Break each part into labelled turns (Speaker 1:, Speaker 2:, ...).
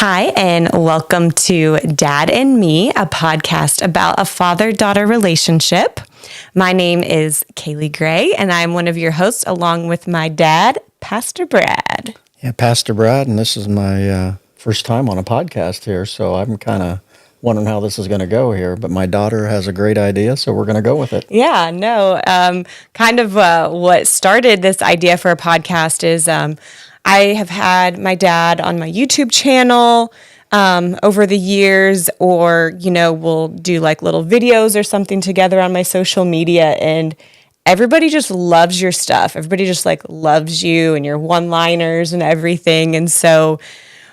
Speaker 1: Hi, and welcome to Dad and Me, a podcast about a father-daughter relationship. My name is Kaylee Gray, and I'm one of your hosts, along with my dad, Pastor Brad.
Speaker 2: Yeah, Pastor Brad, and this is my first time on a podcast here, so I'm kind of wondering how this is going to go here. But my daughter has a great idea, so we're going to go with it.
Speaker 1: Yeah, no, what started this idea for a podcast is I have had my dad on my YouTube channel over the years, or, we'll do like little videos or something together on my social media, and everybody just loves your stuff. Everybody just loves you and your one-liners and everything. And so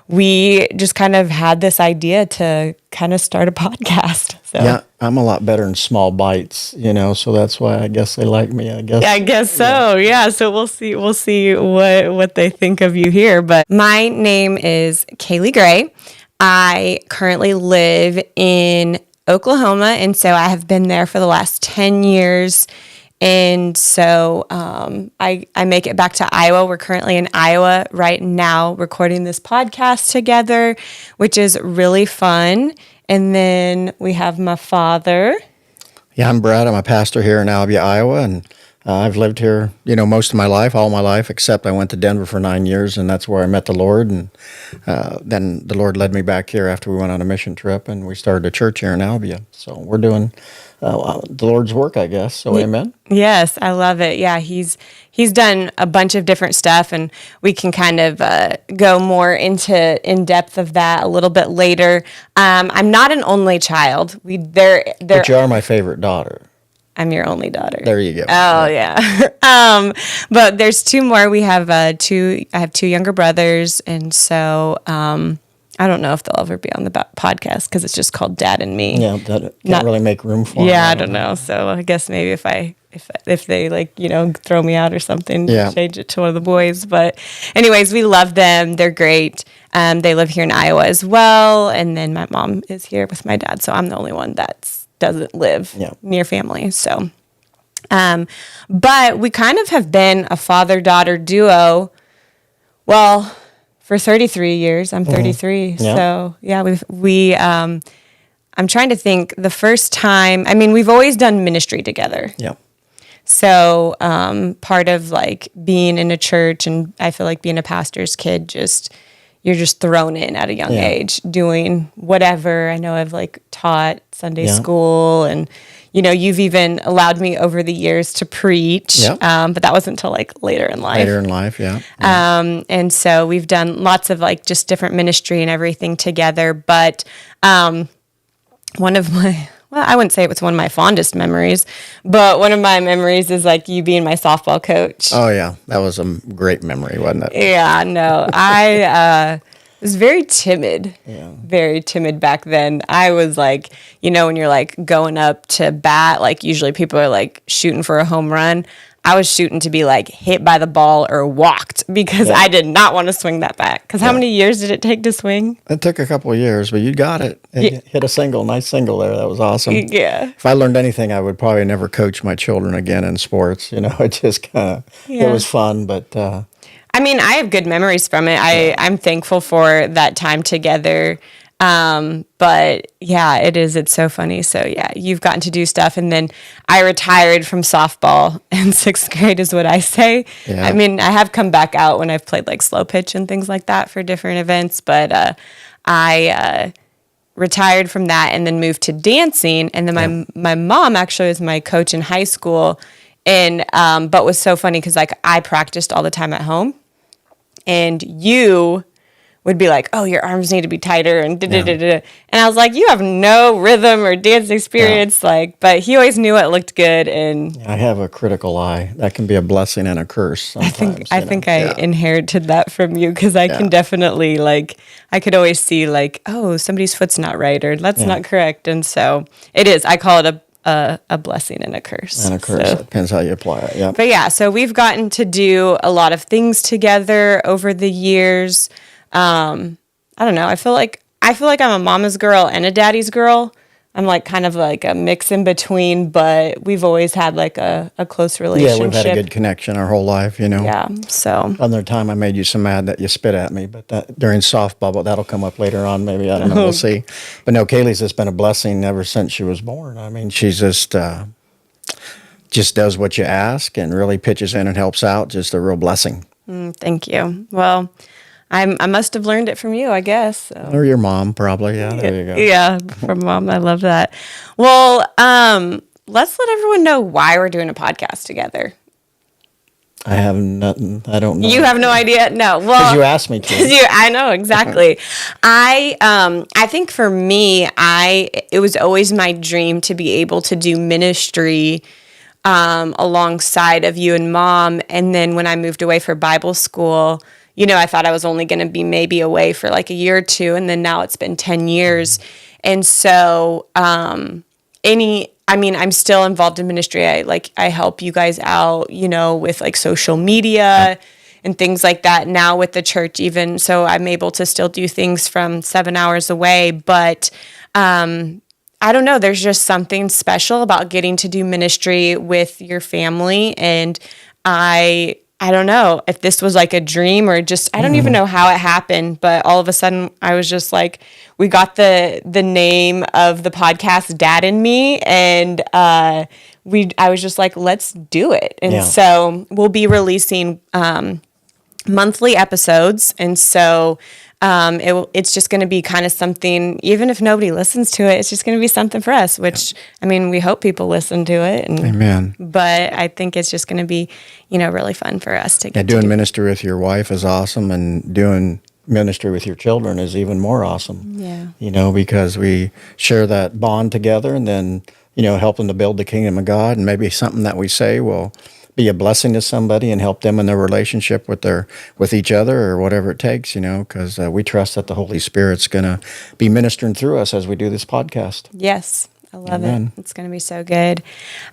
Speaker 1: we just kind of had this idea to kind of start a podcast. So. Yeah,
Speaker 2: I'm a lot better in small bites, so that's why I guess they like me, I guess.
Speaker 1: Yeah, I guess so. Yeah, so we'll see what they think of you here. But my name is Kaylee Gray. I currently live in Oklahoma, and so I have been there for the last 10 years. And so I make it back to Iowa. We're currently in Iowa right now recording this podcast together, which is really fun. And then we have my father.
Speaker 2: Yeah, I'm Brad. I'm a pastor here in Albia, Iowa, and I've lived here, most of my life, all my life, except I went to Denver for 9 years, and that's where I met the Lord. And then the Lord led me back here after we went on a mission trip, and we started a church here in Albia. So we're doing the Lord's work, I guess. So amen.
Speaker 1: Yes, I love it. Yeah, he's done a bunch of different stuff, and we can kind of go more in depth of that a little bit later. I'm not an only child.
Speaker 2: But you are my favorite daughter.
Speaker 1: I'm your only daughter.
Speaker 2: There you go.
Speaker 1: Oh, yeah. But there's two more. We have I have two younger brothers, and so I don't know if they'll ever be on the podcast because it's just called Dad and Me.
Speaker 2: Yeah, that can't really make room for them.
Speaker 1: Yeah, I don't know. So I guess maybe if they throw me out or something, change it to one of the boys. But anyways, we love them. They're great. They live here in Iowa as well, and then my mom is here with my dad. So I'm the only one that doesn't live near family. So, but we kind of have been a father-daughter duo. Well, for 33 years. I'm 33.
Speaker 2: Yeah.
Speaker 1: So, yeah, I'm trying to think the first time, we've always done ministry together.
Speaker 2: Yeah.
Speaker 1: So, part of being in a church, and I feel like being a pastor's kid, you're just thrown in at a young age doing whatever. I know I've taught Sunday school, and you've even allowed me over the years to preach, but that wasn't until later in life.
Speaker 2: Later in life, yeah.
Speaker 1: And so we've done lots of just different ministry and everything together. But one of my, I wouldn't say it was one of my fondest memories, but one of my memories is you being my softball coach.
Speaker 2: Oh, yeah. That was a great memory, wasn't it?
Speaker 1: Yeah, no. I was very timid. Yeah. Very timid back then. I was when you're going up to bat, usually people are shooting for a home run. I was shooting to be hit by the ball or walked because I did not want to swing that bat. Because how many years did it take to swing?
Speaker 2: It took a couple of years, but you got it. Hit a nice single there. That was awesome.
Speaker 1: Yeah.
Speaker 2: If I learned anything, I would probably never coach my children again in sports. It just kind of, it was fun, but...
Speaker 1: I have good memories from it. I'm thankful for that time together. But yeah, it's so funny. So yeah, you've gotten to do stuff. And then I retired from softball in 6th grade is what I say. Yeah. I have come back out when I've played slow pitch and things like that for different events, but, I, retired from that and then moved to dancing. And then my mom actually was my coach in high school, and, but was so funny because I practiced all the time at home, and you would be oh, your arms need to be tighter, and da-da-da-da. And I was you have no rhythm or dance experience, but he always knew it looked good. And
Speaker 2: I have a critical eye. That can be a blessing and a curse sometimes.
Speaker 1: I think I inherited that from you, because I can definitely, I could always see, oh, somebody's foot's not right, or that's not correct. And so it is. I call it a blessing and a curse.
Speaker 2: And a curse. So. It depends how you apply it, yeah.
Speaker 1: But yeah, so we've gotten to do a lot of things together over the years. I don't know. I feel like I'm a mama's girl and a daddy's girl. I'm like kind of like a mix in between, but we've always had like a close relationship.
Speaker 2: Yeah, we've had a good connection our whole life, you know.
Speaker 1: Yeah, so.
Speaker 2: Other time I made you so mad that you spit at me, but that during softball, but that'll come up later on. Maybe I don't know. We'll see. But no, Kaylee's just been a blessing ever since she was born. I mean, she's just does what you ask and really pitches in and helps out. Just a real blessing.
Speaker 1: Thank you. Well, I must have learned it from you, I guess. So.
Speaker 2: Or your mom, probably. Yeah, there you go.
Speaker 1: Yeah, from Mom. I love that. Well, let's let everyone know why we're doing a podcast together.
Speaker 2: I have nothing. I don't know.
Speaker 1: You have no idea? No. Well,
Speaker 2: because you asked me to.
Speaker 1: I know exactly. I think for me, it was always my dream to be able to do ministry alongside of you and Mom. And then when I moved away for Bible school, you know, I thought I was only going to be maybe away for like a year or two, and then now it's been 10 years. And so, I'm still involved in ministry. I help you guys out, you know, with like social media and things like that now with the church even. So I'm able to still do things from 7 hours away, but, I don't know. There's just something special about getting to do ministry with your family. And I don't know if this was like a dream or just, I don't even know how it happened, but all of a sudden I was just like, we got the name of the podcast, Dad and Me. And, I was just like, let's do it. And so we'll be releasing, monthly episodes. And so, it's just going to be kind of something, even if nobody listens to it, it's just going to be something for us, which, I mean, we hope people listen to it. And,
Speaker 2: Amen.
Speaker 1: But I think it's just going to be, you know, really fun for us to get
Speaker 2: doing ministry with your wife is awesome, and doing ministry with your children is even more awesome.
Speaker 1: Yeah.
Speaker 2: You know, because we share that bond together, and then, you know, helping to build the kingdom of God, and maybe something that we say will be a blessing to somebody and help them in their relationship with each other or whatever it takes, you know, because we trust that the Holy Spirit's going to be ministering through us as we do this podcast.
Speaker 1: Yes. I love
Speaker 2: Amen.
Speaker 1: it. It's going to be so good.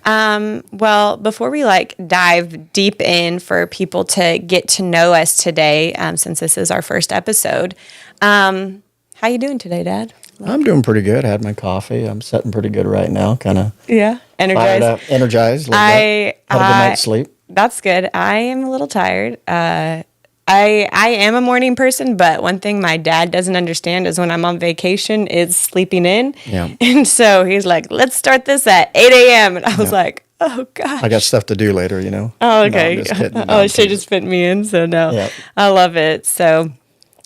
Speaker 1: Well, before we dive deep in for people to get to know us today, since this is our first episode, how you doing today, Dad?
Speaker 2: I'm doing pretty good. I had my coffee. I'm sitting pretty good right now, kind of
Speaker 1: Energized.
Speaker 2: Energized. Had a good night's sleep.
Speaker 1: That's good. I am a little tired. I am a morning person, but one thing my dad doesn't understand is when I'm on vacation is sleeping in.
Speaker 2: Yeah.
Speaker 1: And so he's like, let's start this at 8 a.m. And I was like, oh, gosh.
Speaker 2: I got stuff to do later, you know.
Speaker 1: Oh, okay.
Speaker 2: No, I'm just kidding.
Speaker 1: No, she just fit me in, so no.
Speaker 2: Yep.
Speaker 1: I love it. So,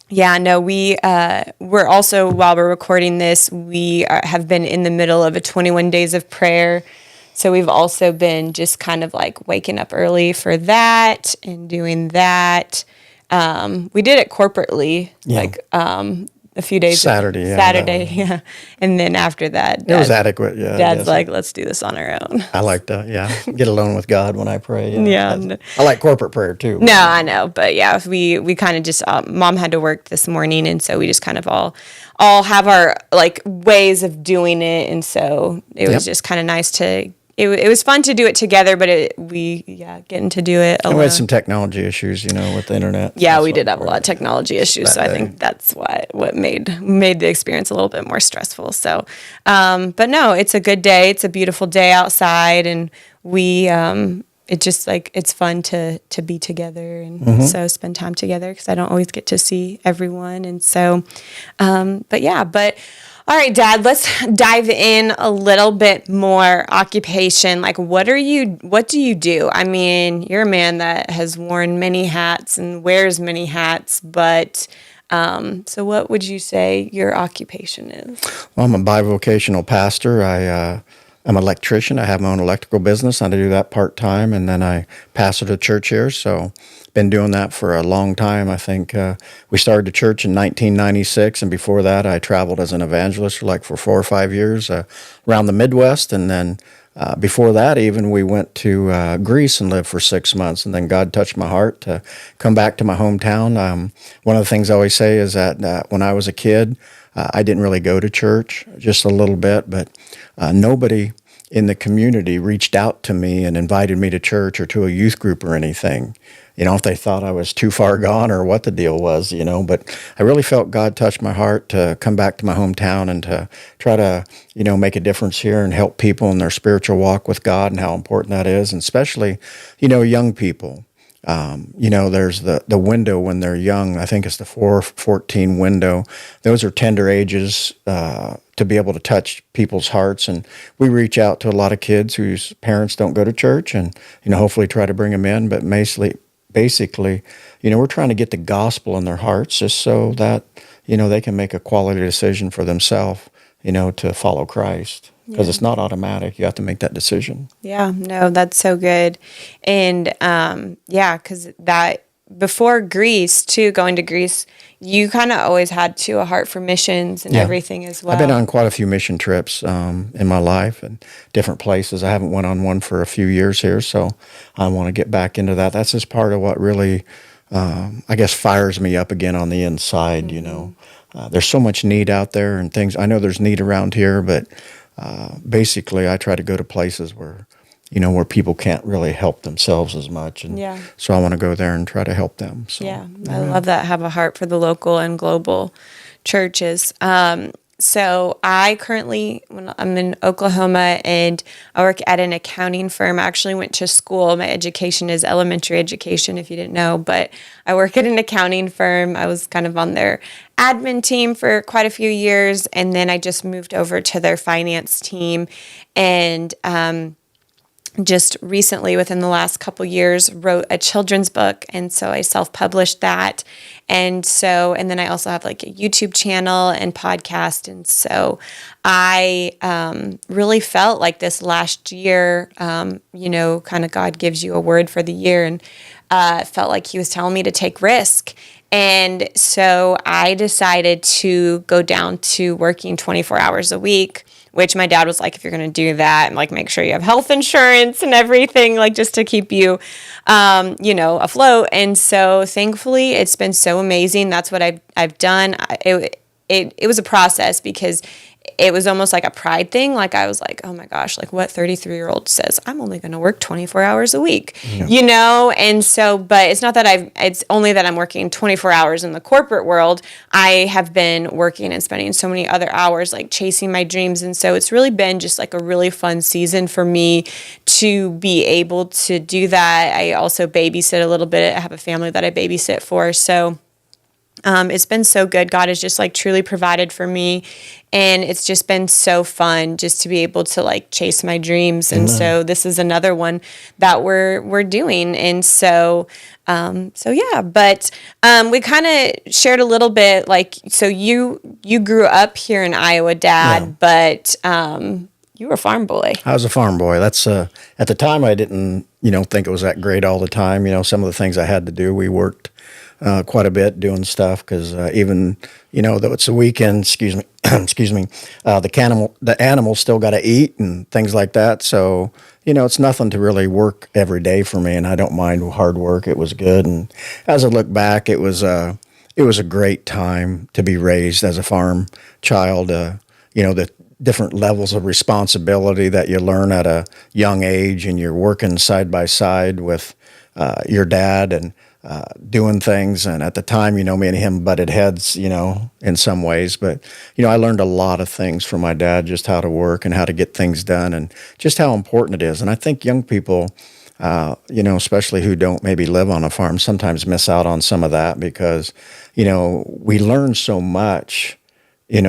Speaker 1: yeah, no, we're also, while we're recording this, have been in the middle of a 21 days of prayer. So we've also been just kind of like waking up early for that and doing that. We did it corporately, a few days.
Speaker 2: Saturday.
Speaker 1: Yeah. And then after that,
Speaker 2: it was adequate. Yeah.
Speaker 1: Dad's like, let's do this on our own.
Speaker 2: I like that. Yeah. Get alone with God when I pray.
Speaker 1: Yeah.
Speaker 2: I like corporate prayer too.
Speaker 1: No, I know. But yeah, we kind of just, Mom had to work this morning. And so we just kind of all have our like ways of doing it. And so it was just kind of nice to, it was fun to do it together, but getting to do it alone.
Speaker 2: And we had some technology issues, you know, with the internet.
Speaker 1: Yeah, we did have a lot of technology issues, so I think that's what made the experience a little bit more stressful. So, but no, it's a good day. It's a beautiful day outside, and it's just like it's fun to be together and so spend time together because I don't always get to see everyone, and so, but. All right, Dad, let's dive in a little bit more. Occupation, like what do you do? I mean, you're a man that has worn many hats and wears many hats, but so what would you say your occupation is?
Speaker 2: Well, I'm a bivocational pastor. I'm an electrician. I have my own electrical business. I do that part-time, and then I pastor the church here, so been doing that for a long time. I think we started the church in 1996, and before that I traveled as an evangelist for 4 or 5 years around the Midwest, and then before that even we went to Greece and lived for 6 months, and then God touched my heart to come back to my hometown. One of the things I always say is that when I was a kid, I didn't really go to church, just a little bit, but nobody in the community reached out to me and invited me to church or to a youth group or anything. If they thought I was too far gone or what the deal was, but I really felt God touched my heart to come back to my hometown and to try to, make a difference here and help people in their spiritual walk with God and how important that is, and especially, young people. There's the window when they're young. I think it's the 4-14 window. Those are tender ages to be able to touch people's hearts. And we reach out to a lot of kids whose parents don't go to church and, hopefully try to bring them in. But basically, we're trying to get the gospel in their hearts just so that, they can make a quality decision for themselves, to follow Christ. Because it's not automatic. You have to make that decision.
Speaker 1: Yeah, no, that's so good. And because that before Greece, too, going to Greece, you kind of always had a heart for missions and everything as well.
Speaker 2: I've been on quite a few mission trips in my life and different places. I haven't went on one for a few years here, so I want to get back into that. That's just part of what really, fires me up again on the inside, There's so much need out there and things. I know there's need around here, but basically, I try to go to places where, where people can't really help themselves as much. And so I want to go there and try to help them. So,
Speaker 1: I love that. Have a heart for the local and global churches. So I currently, I'm in Oklahoma and I work at an accounting firm. I actually went to school. My education is elementary education, if you didn't know, but I work at an accounting firm. I was kind of on their admin team for quite a few years, and then I just moved over to their finance team, and just recently, within the last couple years, wrote a children's book, and so I self-published that, and then I also have like a YouTube channel and podcast, and so I really felt like this last year, kind of God gives you a word for the year, and felt like He was telling me to take risk. And so I decided to go down to working 24 hours a week, which my dad was like, if you're going to do that, and like make sure you have health insurance and everything, like just to keep you, afloat. And so thankfully it's been so amazing. That's what I've done. It was a process because it was almost like a pride thing. Like I was like, oh my gosh, like what 33-year-old says, I'm only going to work 24 hours a week, And so, but it's not that it's only that I'm working 24 hours in the corporate world. I have been working and spending so many other hours, like chasing my dreams. And so it's really been just like a really fun season for me to be able to do that. I also babysit a little bit. I have a family that I babysit for. So it's been so good. God has just like truly provided for me, and it's just been so fun just to be able to like chase my dreams. And so this is another one that we're doing. And so but we kind of shared a little bit, like, so you grew up here in Iowa, Dad, but you were a farm boy.
Speaker 2: I was a farm boy. That's at the time I didn't think it was that great all the time. Some of the things I had to do, we worked quite a bit doing stuff because even though it's a weekend, excuse me, the animals still got to eat and things like that. So it's nothing to really work every day for me, and I don't mind hard work. It was good, and as I look back, it was a great time to be raised as a farm child. The different levels of responsibility that you learn at a young age, and you're working side by side with your dad and doing things. And at the time, me and him butted heads, in some ways. But, I learned a lot of things from my dad, just how to work and how to get things done and just how important it is. And I think young people, especially who don't maybe live on a farm, sometimes miss out on some of that because, we learn so much,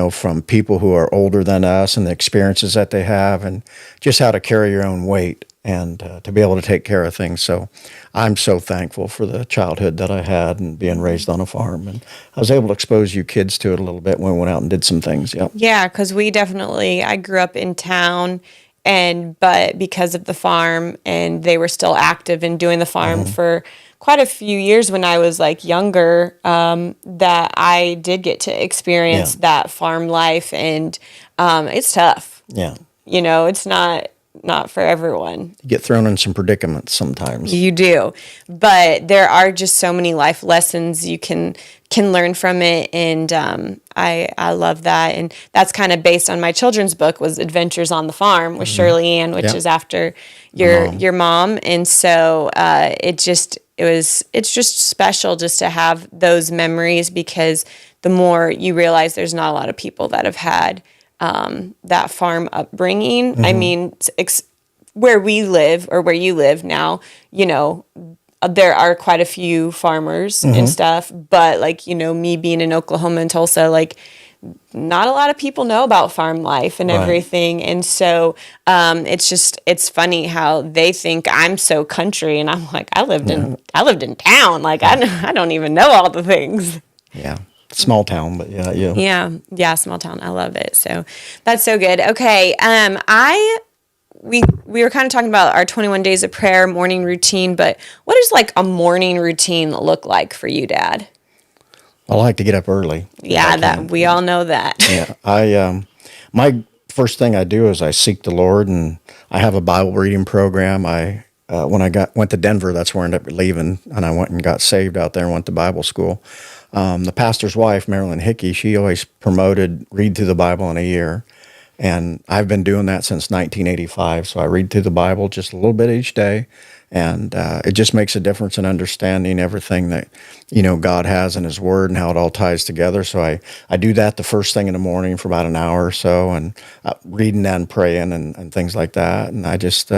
Speaker 2: from people who are older than us and the experiences that they have and just how to carry your own weight and to be able to take care of things. So I'm so thankful for the childhood that I had and being raised on a farm. And I was able to expose you kids to it a little bit when we went out and did some things. Yep.
Speaker 1: Yeah, because I grew up in town, but because of the farm, and they were still active in doing the farm for quite a few years when I was like younger, that I did get to experience that farm life, and it's tough.
Speaker 2: Yeah.
Speaker 1: It's not not for everyone.
Speaker 2: You get thrown in some predicaments sometimes.
Speaker 1: You do. But there are just so many life lessons you can learn from it. And I love that. And that's kind of based on my children's book was Adventures on the Farm with Shirley Ann, which is after your mom. And so it's just special just to have those memories, because the more you realize there's not a lot of people that have had that farm upbringing. I mean, where we live or where you live now, there are quite a few farmers and stuff, but like, me being in Oklahoma and Tulsa, like not a lot of people know about farm life and everything. And so it's funny how they think I'm so country, and I'm like, I lived in town. Like I don't even know all the things.
Speaker 2: Yeah. Small town, but
Speaker 1: Yeah, small town. I love it. So that's so good. Okay. We were kind of talking about our 21 days of prayer morning routine, but what does like a morning routine look like for you, Dad?
Speaker 2: I like to get up early.
Speaker 1: Yeah, that we all know that.
Speaker 2: Yeah. My first thing I do is I seek the Lord, and I have a Bible reading program. When I went to Denver, that's where I ended up leaving, and I went and got saved out there and went to Bible school. The pastor's wife, Marilyn Hickey, she always promoted read through the Bible in a year. And I've been doing that since 1985. So I read through the Bible just a little bit each day. And it just makes a difference in understanding everything that, God has in His Word and how it all ties together. So I do that the first thing in the morning for about an hour or so, and reading and praying and things like that. And I just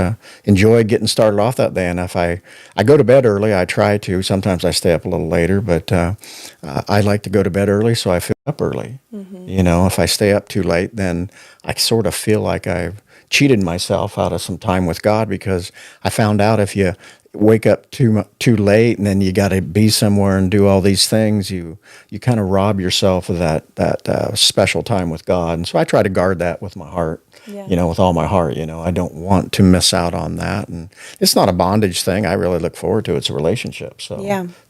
Speaker 2: enjoy getting started off that day. And if I go to bed early, I try to. Sometimes I stay up a little later, but I like to go to bed early so I feel up early. If I stay up too late, then I sort of feel like I've cheated myself out of some time with God, because I found out if you wake up too late and then you got to be somewhere and do all these things, you kind of rob yourself of that special time with God. And so I try to guard that with my heart, with all my heart. I don't want to miss out on that. And it's not a bondage thing. I really look forward to it. It's a relationship. So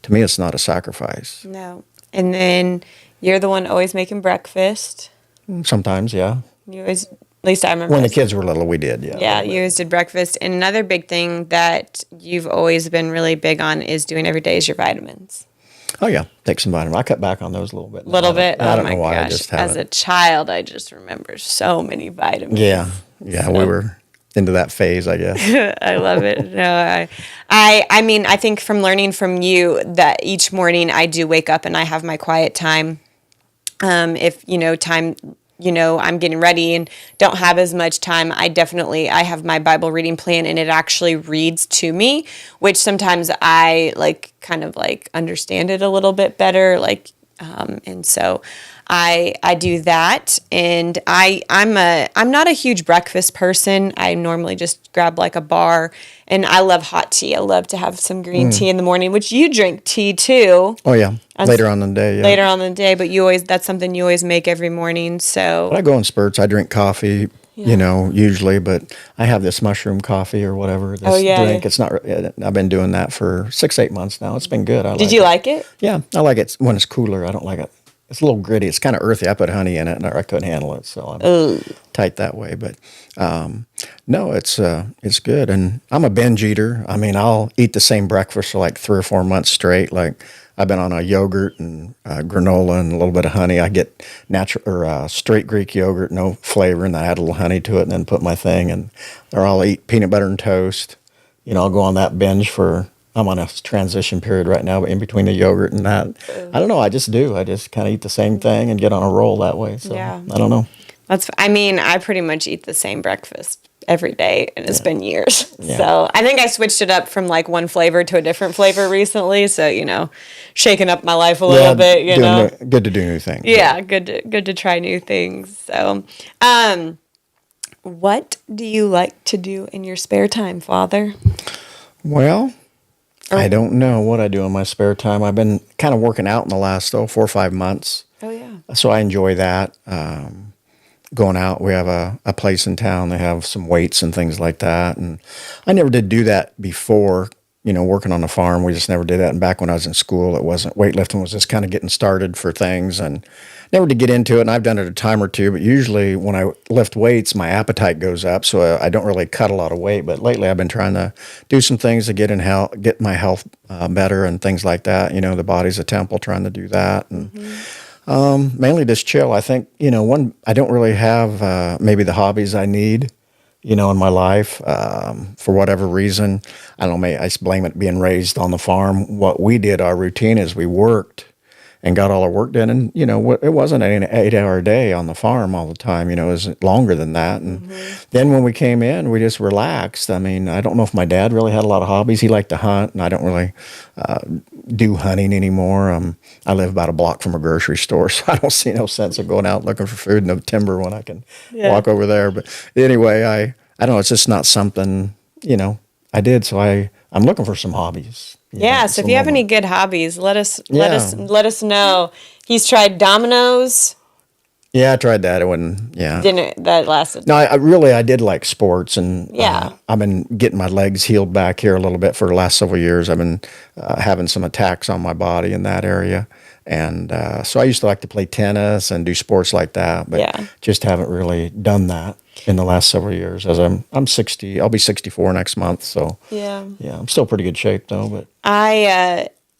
Speaker 2: to me, it's not a sacrifice.
Speaker 1: No. And then you're the one always making breakfast.
Speaker 2: Sometimes, yeah.
Speaker 1: You always, at least I remember.
Speaker 2: When the kids were little, we did,
Speaker 1: Yeah, you always did breakfast. And another big thing that you've always been really big on is doing every day is your vitamins.
Speaker 2: Oh, yeah. Take some vitamins. I cut back on those a little bit.
Speaker 1: I don't know why.
Speaker 2: Gosh.
Speaker 1: I just haven't. As a child, I just remember so many vitamins.
Speaker 2: Yeah. So. We were into that phase, I guess.
Speaker 1: I love it. No, I mean, I think from learning from you that each morning I do wake up and I have my quiet time. If, I'm getting ready and don't have as much time, I have my Bible reading plan, and it actually reads to me, which sometimes I kind of understand it a little bit better. And so I do that, and I'm not a huge breakfast person. I normally just grab a bar, and I love hot tea. I love to have some green tea in the morning, which you drink tea too.
Speaker 2: Oh yeah, later on in the day. Yeah.
Speaker 1: Later on in the day, but that's something you always make every morning. So
Speaker 2: but I go in spurts. I drink coffee. Usually, but I have this mushroom coffee or whatever. This drink. It's not. I've been doing that for 6-8 months now. It's been good.
Speaker 1: Did you like it?
Speaker 2: Yeah, I like it when it's cooler. I don't like it. It's a little gritty. It's kind of earthy. I put honey in it, and I couldn't handle it, so I'm tight that way. But no, it's good. And I'm a binge eater. I mean, I'll eat the same breakfast for 3 or 4 months straight. I've been on a yogurt and granola and a little bit of honey. I get natural or straight Greek yogurt, no flavor, and I add a little honey to it, and then put my thing. Or I'll eat peanut butter and toast. I'll go on that binge for. I'm on a transition period right now, but in between the yogurt and that, I don't know. I just do. I just kind of eat the same thing and get on a roll that way. So I don't know.
Speaker 1: I pretty much eat the same breakfast every day, and it's been years. Yeah. So I think I switched it up from one flavor to a different flavor recently. So, shaking up my life a little bit,
Speaker 2: Good to do new things.
Speaker 1: Yeah, good to try new things. So, what do you like to do in your spare time, Father?
Speaker 2: Well, I don't know what I do in my spare time. I've been kind of working out in the last 4 or 5 months.
Speaker 1: Oh, yeah.
Speaker 2: So I enjoy that. Going out, we have a place in town. They have some weights and things like that. And I never did do that before working on the farm. We just never did that. And back when I was in school, it wasn't, weightlifting was just kind of getting started for things and never to get into it. And I've done it a time or two, but usually when I lift weights, my appetite goes up. So I don't really cut a lot of weight. But lately I've been trying to do some things to get my health better and things like that. The body's a temple, trying to do that. And mainly just chill. I think, I don't really have maybe the hobbies I need, in my life, for whatever reason. I don't know, I blame it being raised on the farm. What we did, our routine is we worked and got all our work done. And, it wasn't an 8-hour day on the farm all the time. It was longer than that. And then when we came in, we just relaxed. I mean, I don't know if my dad really had a lot of hobbies. He liked to hunt, and I don't really do hunting anymore. I live about a block from a grocery store, so I don't see no sense of going out looking for food in the timber when I can walk over there. But anyway, I don't know. It's just not something, I did. So I'm looking for some hobbies.
Speaker 1: Yeah. So if you have any good hobbies, let us know. He's tried dominoes.
Speaker 2: Yeah, I tried that. It wasn't. Yeah.
Speaker 1: That lasted.
Speaker 2: No, I did like sports, and
Speaker 1: Yeah.
Speaker 2: I've been getting my legs healed back here a little bit for the last several years. I've been having some attacks on my body in that area, and so I used to like to play tennis and do sports like that, but just haven't really done that in the last several years. As I'm 60, I'll be 64 next month, so yeah, I'm still pretty good shape though. But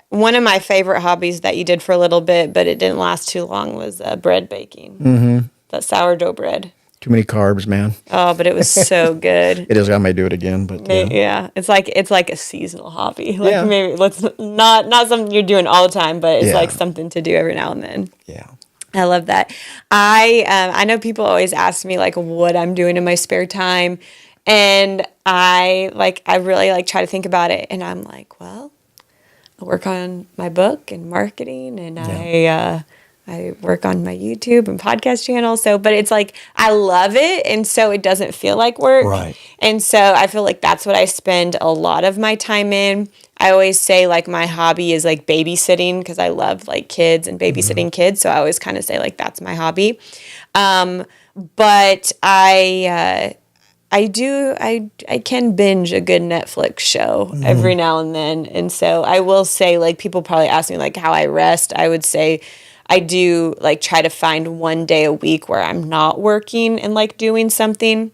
Speaker 1: one of my favorite hobbies that you did for a little bit, but it didn't last too long, was bread baking. Mm-hmm. That sourdough bread.
Speaker 2: Too many carbs, man.
Speaker 1: Oh, but it was so good.
Speaker 2: It is. I may do it again, but
Speaker 1: yeah, it's like a seasonal hobby. Like maybe let's not something you're doing all the time, but it's like something to do every now and then.
Speaker 2: Yeah.
Speaker 1: I love that. I know people always ask me like what I'm doing in my spare time, and I really try to think about it, and I'm like, well, I work on my book and marketing, and I work on my YouTube and podcast channel. So, but it's like, I love it. And so it doesn't feel like work.
Speaker 2: Right.
Speaker 1: And so I feel like that's what I spend a lot of my time in. I always say like my hobby is like babysitting, because I love like kids and babysitting kids. So I always kind of say like, that's my hobby. But I can binge a good Netflix show every now and then. And so I will say, like, people probably ask me like how I rest. I would say I do like try to find one day a week where I'm not working and like doing something.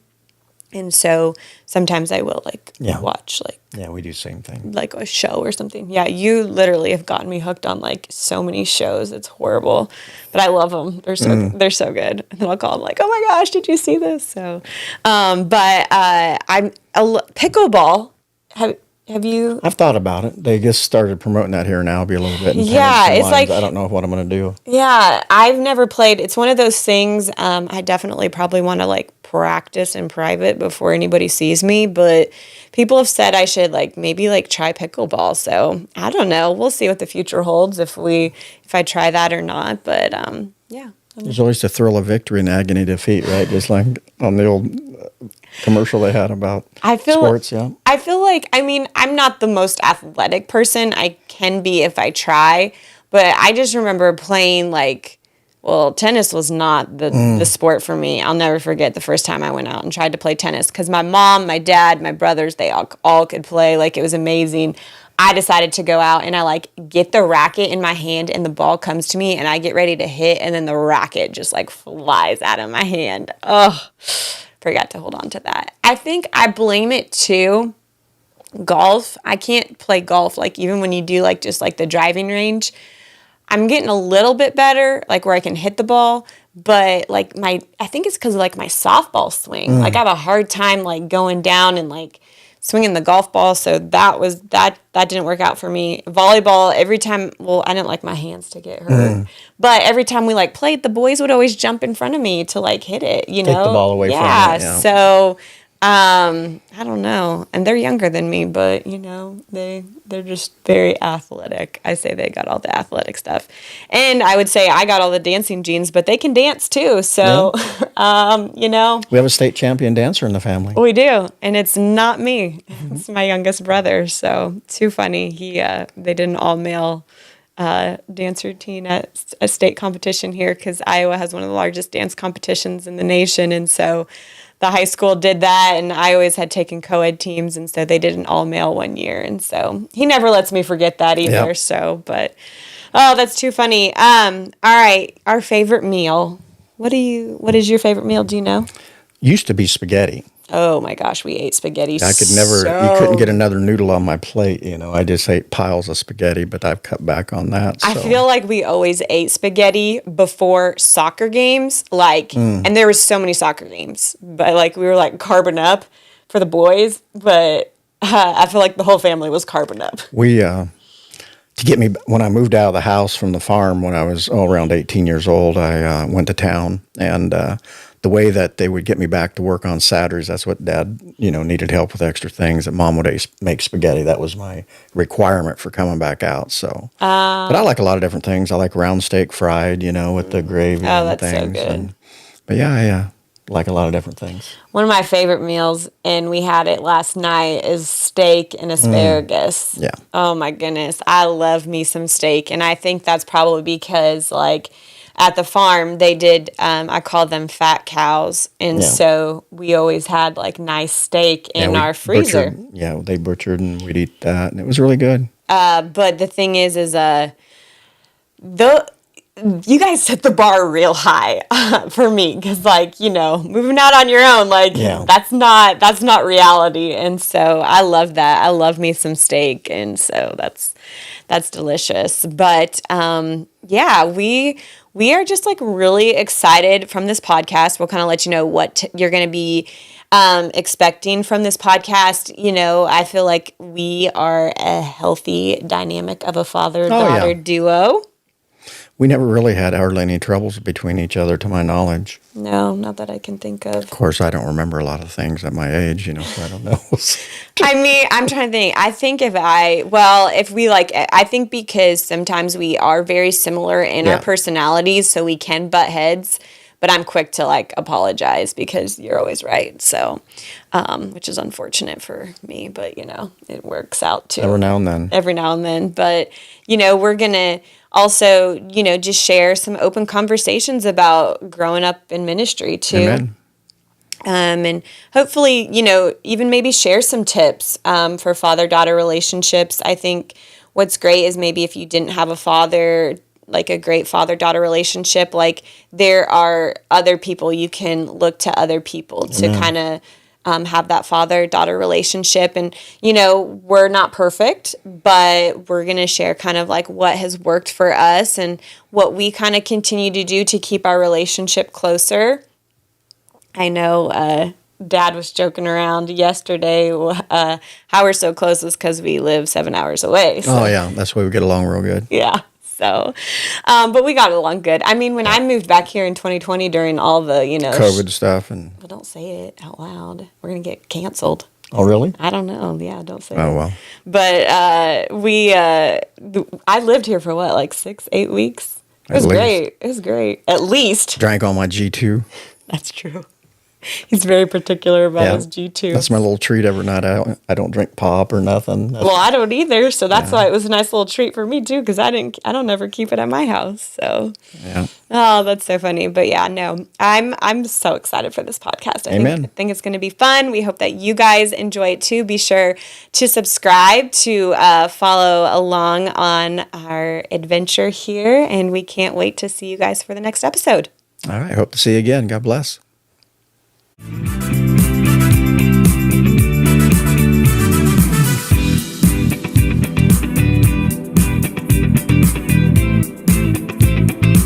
Speaker 1: And so sometimes I will like watch like.
Speaker 2: Yeah, we do the same thing.
Speaker 1: Like a show or something. Yeah, you literally have gotten me hooked on like so many shows. It's horrible, but I love them. They're so good. And then I'll call them like, oh my gosh, did you see this? So, I'm pickleball. Have you?
Speaker 2: I've thought about it. They just started promoting that here in Albany a little bit.
Speaker 1: Yeah, it's like,
Speaker 2: I don't know what I'm going to do.
Speaker 1: Yeah, I've never played. It's one of those things. I definitely probably want to like practice in private before anybody sees me. But people have said I should like maybe like try pickleball. So I don't know. We'll see what the future holds if I try that or not. But yeah.
Speaker 2: There's always the thrill of victory and agony of defeat, right? Just like on the old commercial they had about sports, yeah.
Speaker 1: I feel like, I mean, I'm not the most athletic person. I can be if I try, but I just remember playing like, well, tennis was not the sport for me. I'll never forget the first time I went out and tried to play tennis, because my mom, my dad, my brothers, they all could play. Like, it was amazing. I decided to go out and I like get the racket in my hand and the ball comes to me and I get ready to hit and then the racket just like flies out of my hand. Oh, forgot to hold on to that. I think I blame it to golf. I can't play golf like even when you do like just like the driving range. I'm getting a little bit better, like where I can hit the ball, but like I think it's because of like my softball swing. Like I have a hard time like going down and like swinging the golf ball, so that didn't work out for me. Volleyball, every time, well, I didn't like my hands to get hurt, but every time we like played, the boys would always jump in front of me to like hit it, you know?
Speaker 2: Take the ball away from you. Yeah,
Speaker 1: so I don't know, and they're younger than me, but you know, they're just very athletic. I say they got all the athletic stuff, and I would say I got all the dancing genes, but they can dance too. So, you know,
Speaker 2: we have a state champion dancer in the family.
Speaker 1: We do, and it's not me; it's my youngest brother. So too funny. They did an all male dance routine at a state competition here, because Iowa has one of the largest dance competitions in the nation, and so the high school did that, and I always had taken co-ed teams, and so they did an all-male one year, and so he never lets me forget that either.
Speaker 2: Yep.
Speaker 1: So, but oh, that's too funny. All right, our favorite meal. What is your favorite meal? Do you know?
Speaker 2: Used to be spaghetti.
Speaker 1: Oh my gosh, we ate spaghetti.
Speaker 2: I could never, you couldn't get another noodle on my plate. I just ate piles of spaghetti, but I've cut back on that. So.
Speaker 1: I feel like we always ate spaghetti before soccer games, and there was so many soccer games, but like we were like carbing up for the boys, but I feel like the whole family was carbing up.
Speaker 2: We, to get me, when I moved out of the house from the farm when I was around 18 years old, I went to town, and the way that they would get me back to work on Saturdays, that's what Dad, needed help with extra things, that Mom would make spaghetti. That was my requirement for coming back out. So, but I like a lot of different things. I like round steak fried, with the gravy and
Speaker 1: that's
Speaker 2: things.
Speaker 1: so good.
Speaker 2: But yeah, like a lot of different things.
Speaker 1: One of my favorite meals, and we had it last night, is steak and asparagus.
Speaker 2: Yeah.
Speaker 1: Oh my goodness. I love me some steak. And I think that's probably because at the farm, they did, I call them fat cows. And so we always had nice steak in our freezer.
Speaker 2: They butchered and we'd eat that. And it was really good.
Speaker 1: But the thing is you guys set the bar real high for me. Because moving out on your own, that's not reality. And so I love that. I love me some steak. And so that's delicious. But we are just really excited from this podcast. We'll kind of let you know what you're going to be expecting from this podcast. I feel like we are a healthy dynamic of a father-daughter duo.
Speaker 2: We never really had hardly any troubles between each other, to my knowledge.
Speaker 1: No, not that I can think of.
Speaker 2: Of course, I don't remember a lot of things at my age, so I don't know.
Speaker 1: I mean, I'm trying to think. I think I think because sometimes we are very similar in our personalities, so we can butt heads, but I'm quick to apologize because you're always right. So, which is unfortunate for me, but it works out too.
Speaker 2: Every now and then.
Speaker 1: But, we're going to also, just share some open conversations about growing up in ministry too.
Speaker 2: Amen.
Speaker 1: And hopefully, even maybe share some tips for father-daughter relationships. I think what's great is maybe if you didn't have a father, a great father-daughter relationship, there are other people you can look to other people to kind of have that father-daughter relationship. And, we're not perfect, but we're going to share kind of what has worked for us and what we kind of continue to do to keep our relationship closer. I know Dad was joking around yesterday how we're so close is because we live 7 hours away. So.
Speaker 2: Oh, yeah. That's why we get along real good.
Speaker 1: Yeah. So, but we got along good. I mean, when I moved back here in 2020 during all the,
Speaker 2: COVID stuff and...
Speaker 1: Well, don't say it out loud. We're going to get canceled.
Speaker 2: Oh, really?
Speaker 1: I don't know. Yeah, don't say it.
Speaker 2: Oh, well.
Speaker 1: But I lived here for 6-8 weeks? It was great. It was great. At least.
Speaker 2: Drank all my G2.
Speaker 1: That's true. He's very particular about his G2.
Speaker 2: That's my little treat every night. I don't drink pop or nothing.
Speaker 1: I don't either. So that's why it was a nice little treat for me too, because I don't ever keep it at my house. So oh, that's so funny. But yeah, no, I'm so excited for this podcast. I think it's going to be fun. We hope that you guys enjoy it too. Be sure to subscribe to follow along on our adventure here, and we can't wait to see you guys for the next episode.
Speaker 2: All right. Hope to see you again. God bless.